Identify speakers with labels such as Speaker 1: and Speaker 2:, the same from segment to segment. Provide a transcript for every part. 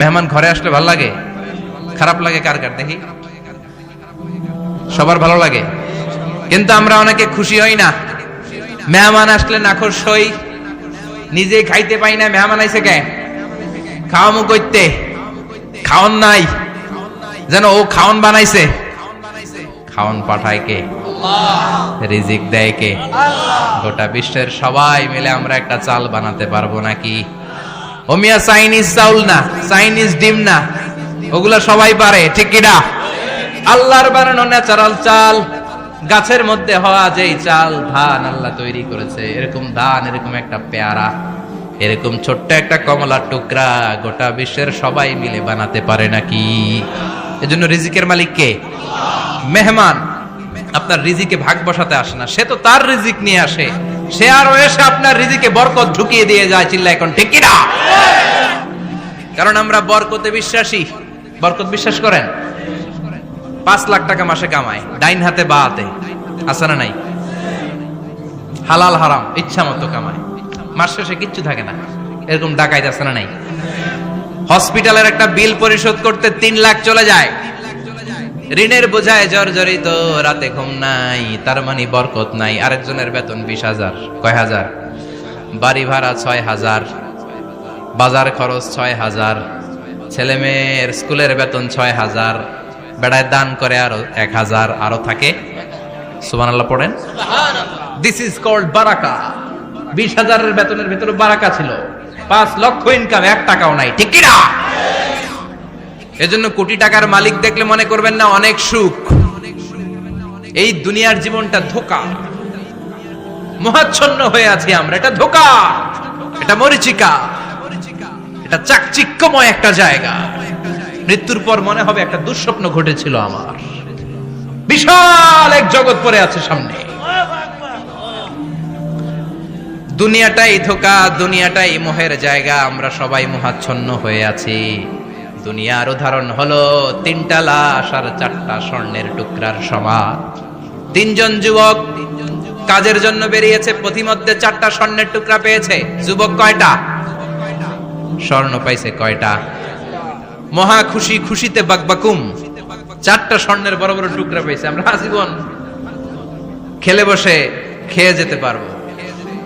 Speaker 1: মেহমান ঘরে আসলে ভালো লাগে? খারাপ লাগে কার কার দেখি? সবার ভালো লাগে, কিন্তু আমরা অনেকে খুশি হই না। মেহমান আসলে নাখোশ হই, নিজে খাইতে পাই না। মেহমান আইছে কে? খাওয়ামু কইতে, খাওন নাই, যেন ও খাওন বানাইছে। খাওন পাঠায় কে? রিজিক দেয় কে? গোটা বিশ্বের সবাই মিলে আমরা একটা চাল বানাতে পারবো নাকি? ও মিয়া চাইনিজ চাউল না, চাইনিজ ডিম না, ওগুলা সবাই পারে, ঠিক কিনা? আল্লাহর বানানো ন্যাচারাল চাল, গাছের মধ্যে হওয়া যেই চাল, ধান আল্লাহ তৈরি করেছে, এরকম ধান, এরকম একটা পেয়ারা, এরকম ছোট্ট একটা কমলার টুকরা গোটা বিশ্বের সবাই মিলে বানাতে পারে নাকি? এজন্য রিজিকের মালিক কে? মেহমান আপনার রিজিকে ভাগ বসাতে আসে না, সে তো তার রিজিক নিয়ে আসে, সে আরো এসে আপনার রিজিকে বরকত ঢুকিয়ে দিয়ে যায়। চিল্লা এখন ঠিক কিনা? কারণ আমরা বরকতে বিশ্বাসী। বরকত বিশ্বাস করেন? 5 লাখ টাকা মাসে কামায়, ডাইন হাতে বা হাতে, আছে না নাই? হালাল হারাম ইচ্ছা মতো কামায়, মাস শেষে কিচ্ছু থাকে না, এরকম ডাকাইত আছে না নাই? হসপিটালের একটা বিল পরিশোধ করতে 3 লাখ চলে যায়, ঋণের বোঝায় জর্জরিত, রাতে ঘুম নাই, তার মানে বরকত নাই। আরেকজনের বেতন 20,000, কয় হাজার? বাড়ি ভাড়া 6,000, বাজার খরচ 6,000, ছেলে মেয়ের স্কুলের বেতন 6,000, বেড়ায় দান করে আরো 1,000, আরো থাকে। সুবহানাল্লাহ পড়েন। দিস ইজ কল্ড বারাকা। 20,000 বেতনের ভেতরে বারাকা ছিল। 5 লক্ষ ইনকাম, 1 টাকাও নাই, ঠিক কিনা? এজন্য কোটি টাকার মালিক দেখলে মনে করবেন না অনেক সুখ। এই দুনিয়ার জীবনটা ধোঁকা, মোহাচ্ছন্ন হয়ে আছি আমরা। এটা ধোঁকা, এটা মরিচিকা, এটা চাকচিক্যময় একটা জায়গা। মৃত্যুর পর মনে হবে একটা দুঃস্বপ্ন ঘটেছিল আমার, বিশাল এক জগৎ পড়ে আছে সামনে। দুনিয়াটাই ধোঁকা, দুনিয়াটাই মোহের জায়গা, আমরা সবাই মোহাচ্ছন্ন হয়ে আছি। দুনিয়ার উদাহরণ হলো 3টা লাশ আর 4টা স্বর্ণের টুকরার সমান। 3 জন যুবক কাজের জন্য বেরিয়েছে, পথিমধ্যে 4টা স্বর্ণের টুকরা পেয়েছে। যুবক কয়টা? স্বর্ণ পাইছে কয়টা? মহা খুশি, খুশিতে বাকবাকুম, 4টা স্বর্ণের বড় বড় টুকরা পেয়েছে। আমরা আজীবন খেলে বসে খেয়ে যেতে পারবো,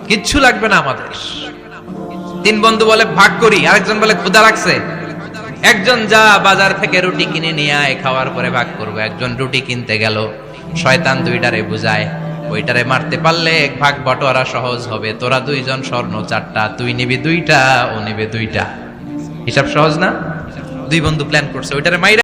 Speaker 1: কিচ্ছু লাগবে না আমাদের। 3 বন্ধু বলে ভাগ করি, আরেকজন বলে ক্ষুধা লাগছে। একজন যা বাজার থেকে রুটি কিনে নিয়ে আয়, খাওয়ার পরে ভাগ করবো। একজন রুটি কিনতে গেল, শয়তান 2টারে বুঝায়, ওইটারে মারতে পারলে ভাগ বটোয়ারা সহজ হবে। তোরা 2 জন স্বর্ণ 4টা, তুই নিবি 2টা, ও নিবে 2টা। হিসাব সহজ না? 2 বন্ধু প্ল্যান করছে, ওইটারে মাইরা